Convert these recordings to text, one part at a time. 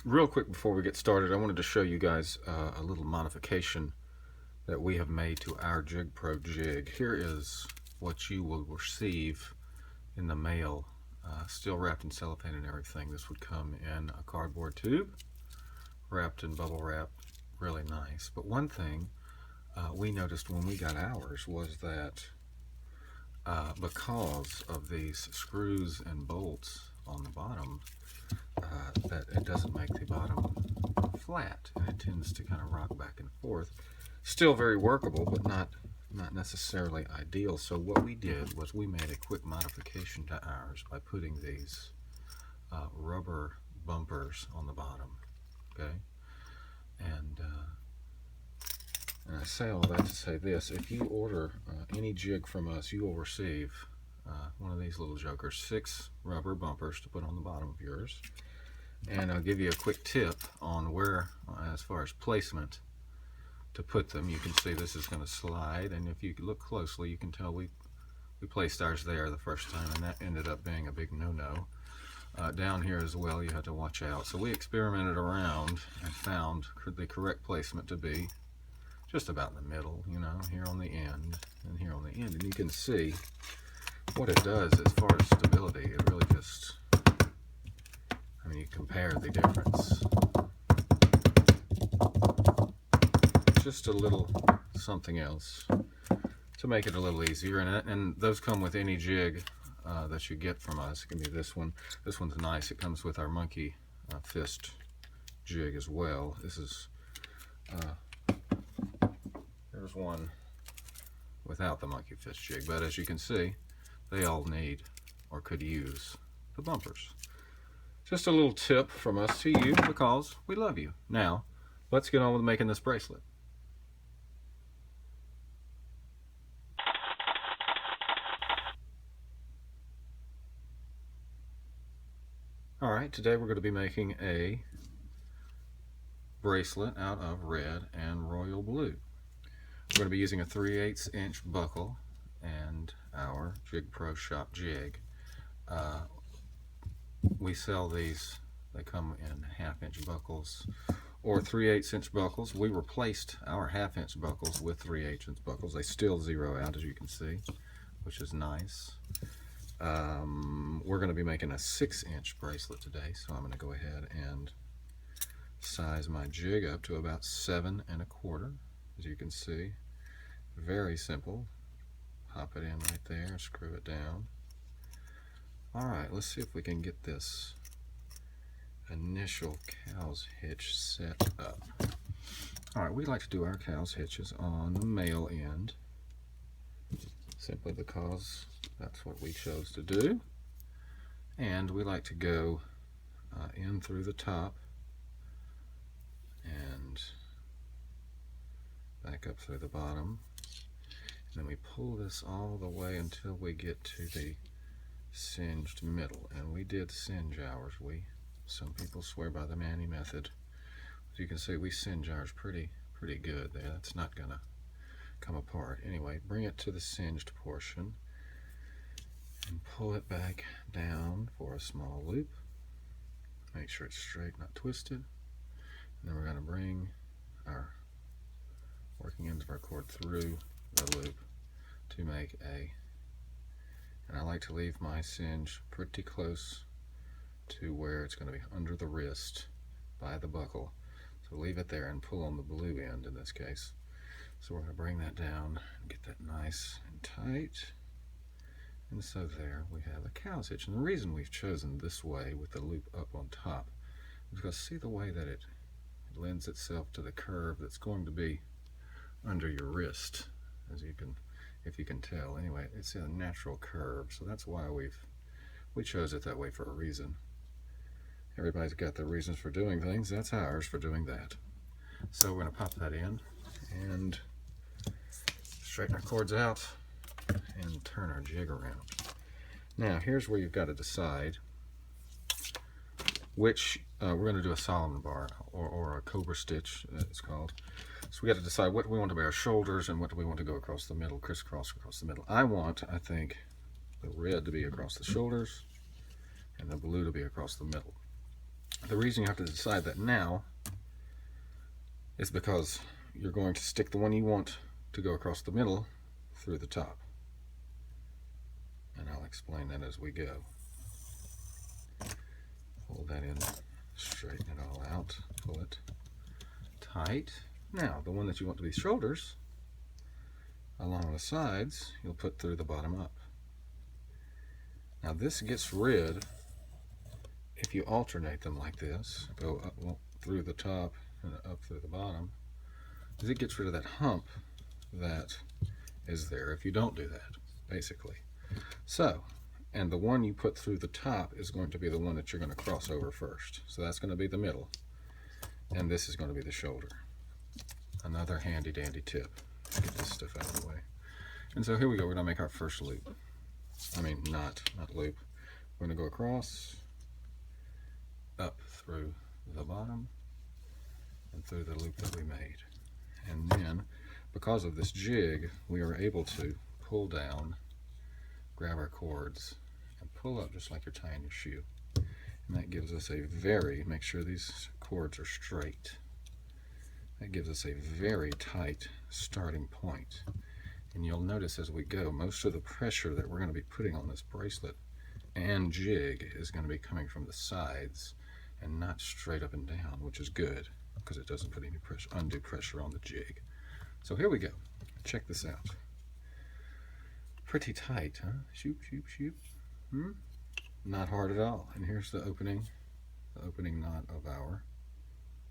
Real quick before we get started, I wanted to show you guys a little modification that we have made to our Jig Pro jig. Here is what you will receive in the mail, still wrapped in cellophane and everything. This would come in a cardboard tube, wrapped in bubble wrap, really nice. But one thing we noticed when we got ours was that because of these screws and bolts on the bottom, that it doesn't make the bottom flat, and it tends to kind of rock back and forth. Still very workable, but not necessarily ideal. So what we did was we made a quick modification to ours by putting these rubber bumpers on the bottom. Okay, and I say all that to say this: if you order any jig from us, you will receive one of these little jokers, 6 rubber bumpers to put on the bottom of yours. And I'll give you a quick tip on where, as far as placement, to put them. You can see this is going to slide, and if you look closely, you can tell we placed ours there the first time, and that ended up being a big no-no. Down here as well, you had to watch out. So we experimented around and found the correct placement to be just about in the middle, you know, here on the end and here on the end. And you can see what it does as far as stability. It really just, I mean, you compare the difference. Just a little something else to make it a little easier. And those come with any jig that you get from us. It can be this one. This one's nice. It comes with our monkey fist jig as well. This is, there's one without the monkey fist jig. But as you can see, they all need or could use the bumpers. Just a little tip from us to you because we love you. Now, let's get on with making this bracelet. Alright, today we're going to be making a bracelet out of red and royal blue. We're going to be using a 3/8 inch buckle and our Jig Pro Shop jig. We sell these, they come in 1/2 inch buckles or 3/8 inch buckles. We replaced our 1/2 inch buckles with 3/8 inch buckles. They still zero out, as you can see, which is nice. We're going to be making a 6 inch bracelet today, so I'm going to go ahead and size my jig up to about 7 1/4, as you can see. Very simple. Pop it in right there, screw it down. Alright, let's see if we can get this initial cow's hitch set up. Alright, we like to do our cow's hitches on the male end, simply because that's what we chose to do. And we like to go in through the top and back up through the bottom. And then we pull this all the way until we get to the singed middle. And we did singe ours. Some people swear by the Manny method. As you can see, we singe ours pretty good there. That's not gonna come apart. Anyway, bring it to the singed portion and pull it back down for a small loop. Make sure it's straight, not twisted. And then we're going to bring our working ends of our cord through the loop to make and I like to leave my singe pretty close to where it's going to be under the wrist by the buckle. So leave it there and pull on the blue end in this case. So we're going to bring that down and get that nice and tight. And so there we have a cow's hitch. And the reason we've chosen this way with the loop up on top is because see the way that it lends itself to the curve that's going to be under your wrist, as you can, if you can tell. Anyway, it's a natural curve, so that's why we chose it that way for a reason. Everybody's got their reasons for doing things. That's ours for doing that. So we're going to pop that in and straighten our cords out and turn our jig around. Now here's where you've got to decide which we're going to do a Solomon bar or a Cobra stitch, it's called. So we got to decide what we want to be our shoulders and what do we want to go across the middle, crisscross across the middle. I think the red to be across the shoulders and the blue to be across the middle. The reason you have to decide that now is because you're going to stick the one you want to go across the middle through the top. And I'll explain that as we go. Pull that in, straighten it all out, pull it tight. Now, the one that you want to be shoulders, along the sides, you'll put through the bottom up. Now this gets rid, if you alternate them like this, go up through the top and up through the bottom, is it gets rid of that hump that is there if you don't do that, basically. So, and the one you put through the top is going to be the one that you're going to cross over first. So that's going to be the middle, and this is going to be the shoulder. Another handy dandy tip. Get this stuff out of the way. And so here we go. We're going to make our first loop. I mean, not loop. We're going to go across, up through the bottom, and through the loop that we made. And then, because of this jig, we are able to pull down, grab our cords, and pull up just like you're tying your shoe. And that gives us make sure these cords are straight. That gives us a very tight starting point. And you'll notice as we go, most of the pressure that we're going to be putting on this bracelet and jig is going to be coming from the sides and not straight up and down, which is good because it doesn't put any undue pressure on the jig. So here we go. Check this out. Pretty tight, huh? Shoop, shoop, shoop. Not hard at all. And here's the opening knot of our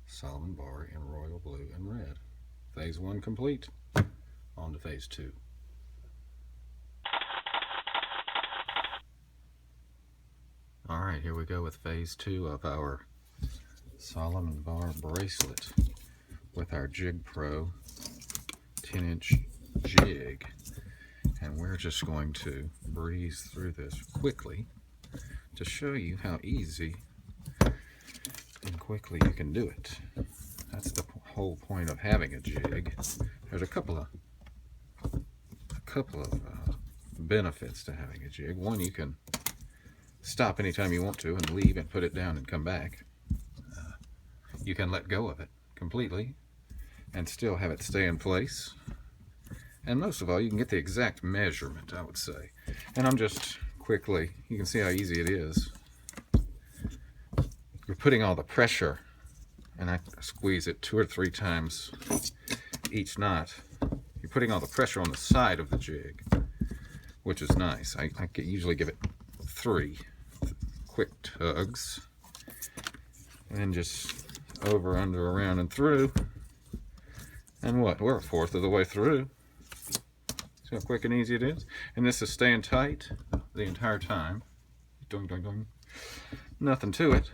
Solomon bar in royal blue and red. Phase 1 complete. On to phase 2. Alright, here we go with phase 2 of our Solomon bar bracelet with our Jig Pro 10-inch jig. And we're just going to breeze through this quickly to show you how easy and quickly you can do it. That's the whole point of having a jig. There's a couple of benefits to having a jig. One, you can stop anytime you want to and leave and put it down and come back. You can let go of it completely and still have it stay in place. And most of all, you can get the exact measurement, I would say. And I'm just quickly, you can see how easy it is. You're putting all the pressure, and I squeeze it 2 or 3 times each knot. You're putting all the pressure on the side of the jig, which is nice. I usually give it 3 quick tugs, and then just over, under, around, and through. And what? We're a 1/4 of the way through. See how quick and easy it is? And this is staying tight the entire time. Doing, doing, doing. Nothing to it.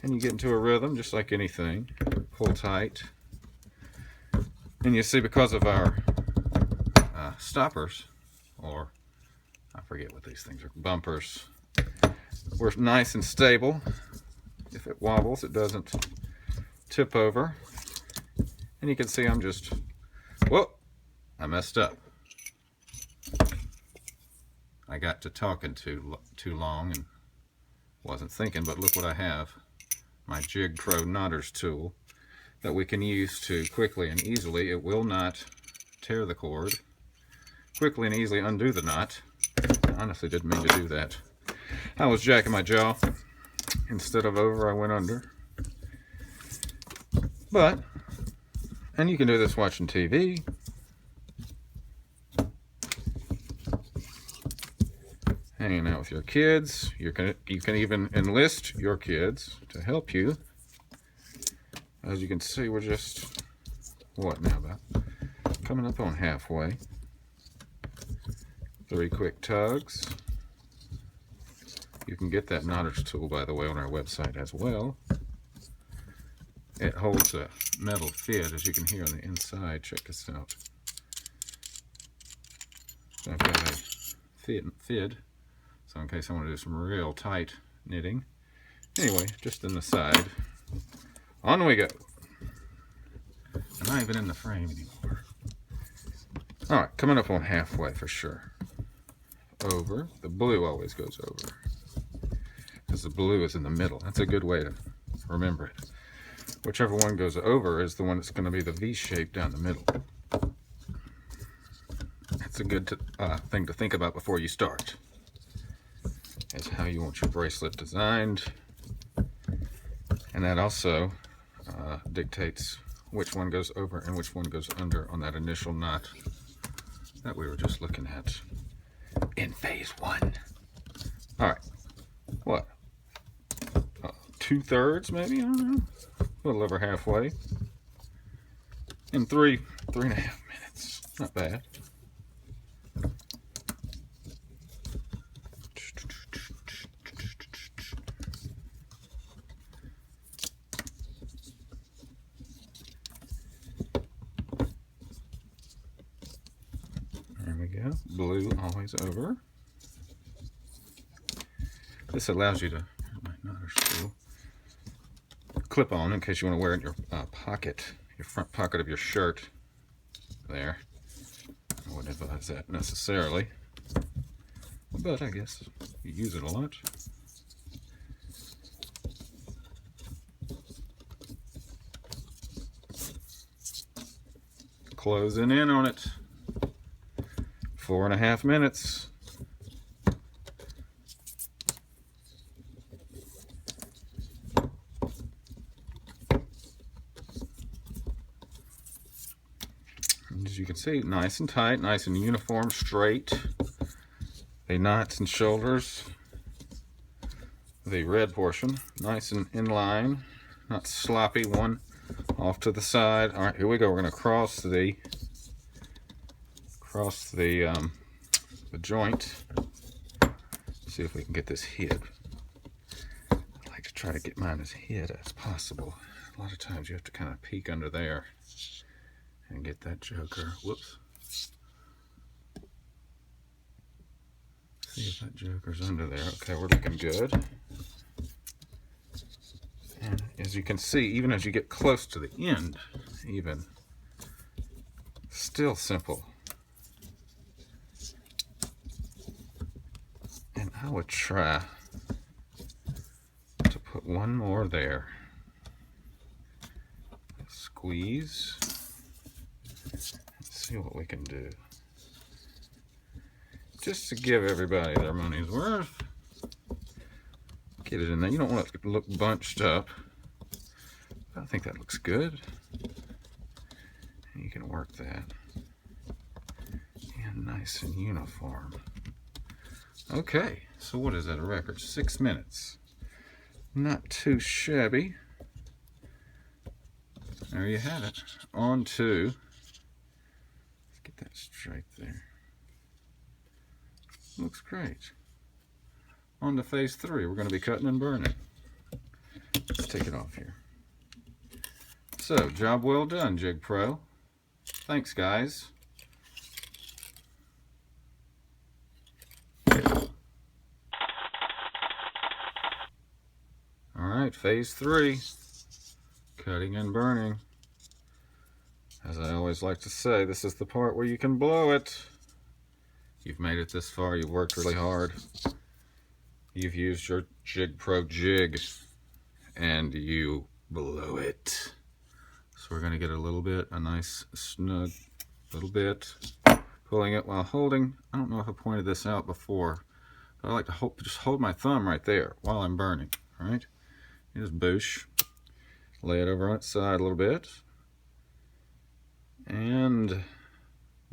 And you get into a rhythm just like anything. Pull tight. And you see, because of our stoppers, or I forget what these things are, bumpers, we're nice and stable. If it wobbles, it doesn't tip over. And you can see I'm just, whoa, I messed up. I got to talking too long and wasn't thinking, but look what I have. My Jig Pro knotters tool that we can use to quickly and easily, it will not tear the cord, quickly and easily undo the knot. I honestly didn't mean to do that. I was jacking my jaw. Instead of over, I went under. But, and you can do this watching TV. Hanging out with your kids. You can even enlist your kids to help you. As you can see, we're just, what now, about coming up on halfway. 3 quick tugs. You can get that knotters tool, by the way, on our website as well. It holds a metal fid, as you can hear on the inside. Check this out. So I've got a fid, so in case I want to do some real tight knitting. Anyway, just in the side. On we go. I'm not even in the frame anymore. Alright, coming up on halfway for sure. Over. The blue always goes over. because the blue is in the middle. That's a good way to remember it. Whichever one goes over is the one that's going to be the V shape down the middle. That's a good thing to think about before you start. Is how you want your bracelet designed. And that also dictates which one goes over and which one goes under on that initial knot that we were just looking at in phase 1. All right, what? 2/3 maybe? I don't know. A little over halfway. In 3.5 minutes. Not bad. There we go. Blue always over. This allows you to, my knotter's still clip on in case you want to wear it in your pocket, your front pocket of your shirt. There. I wouldn't advise that necessarily, but I guess you use it a lot. Closing in on it. 4.5 minutes. As you can see, nice and tight, nice and uniform, straight. The knots and shoulders, the red portion, nice and in line, not sloppy, one off to the side. All right, here we go. We're going to cross the joint. See if we can get this hid. I like to try to get mine as hid as possible. A lot of times you have to kind of peek under there and get that joker. Whoops. See if that joker's under there. Okay, we're looking good. And as you can see, even as you get close to the end, even, still simple. And I would try to put one more there. Squeeze. Let's see what we can do. Just to give everybody their money's worth. Get it in there. You don't want it to look bunched up. I think that looks good. And you can work that. And nice and uniform. Okay, so what is that, a record? 6 minutes. Not too shabby. There you have it. On to, let's get that straight there. Looks great. On to phase 3, we're going to be cutting and burning. Let's take it off here. So, job well done, Jig Pro. Thanks, guys. Alright, phase 3. Cutting and burning. As I always like to say, this is the part where you can blow it. You've made it this far, you've worked really hard. You've used your Jig Pro jig, and you blow it. So we're going to get a little bit, a nice snug little bit. Pulling it while holding, I don't know if I pointed this out before, but I like to just hold my thumb right there while I'm burning, all right? You just boosh, lay it over on its side a little bit, and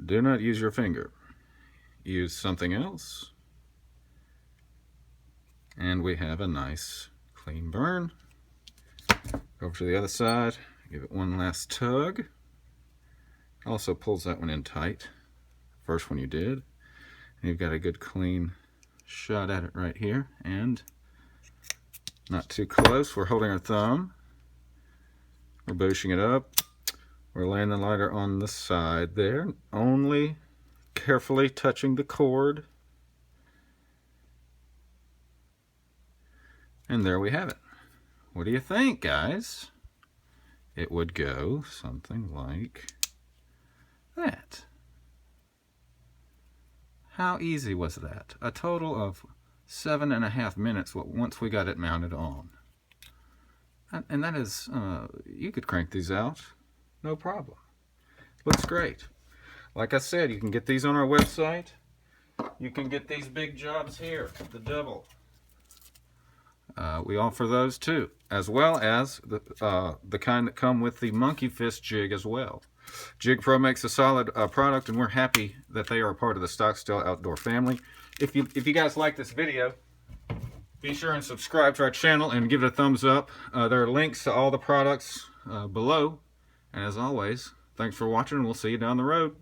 do not use your finger. Use something else, and we have a nice clean burn. Go over to the other side, give it one last tug. Also pulls that one in tight, first one you did, and you've got a good clean shot at it right here, and not too close. We're holding our thumb, we're booshing it up, we're laying the lighter on the side there, only carefully touching the cord, and there we have it. What do you think, guys? It would go something like that. How easy was that? A total of 7.5 minutes once we got it mounted on. And that is, you could crank these out, no problem. Looks great. Like I said, you can get these on our website. You can get these big jobs here, the double. We offer those too, as well as the kind that come with the monkey fist jig as well. Jig Pro makes a solid product, and we're happy that they are a part of the Stockstill Outdoor family. If you guys like this video, be sure and subscribe to our channel and give it a thumbs up. There are links to all the products below. And as always, thanks for watching, and we'll see you down the road.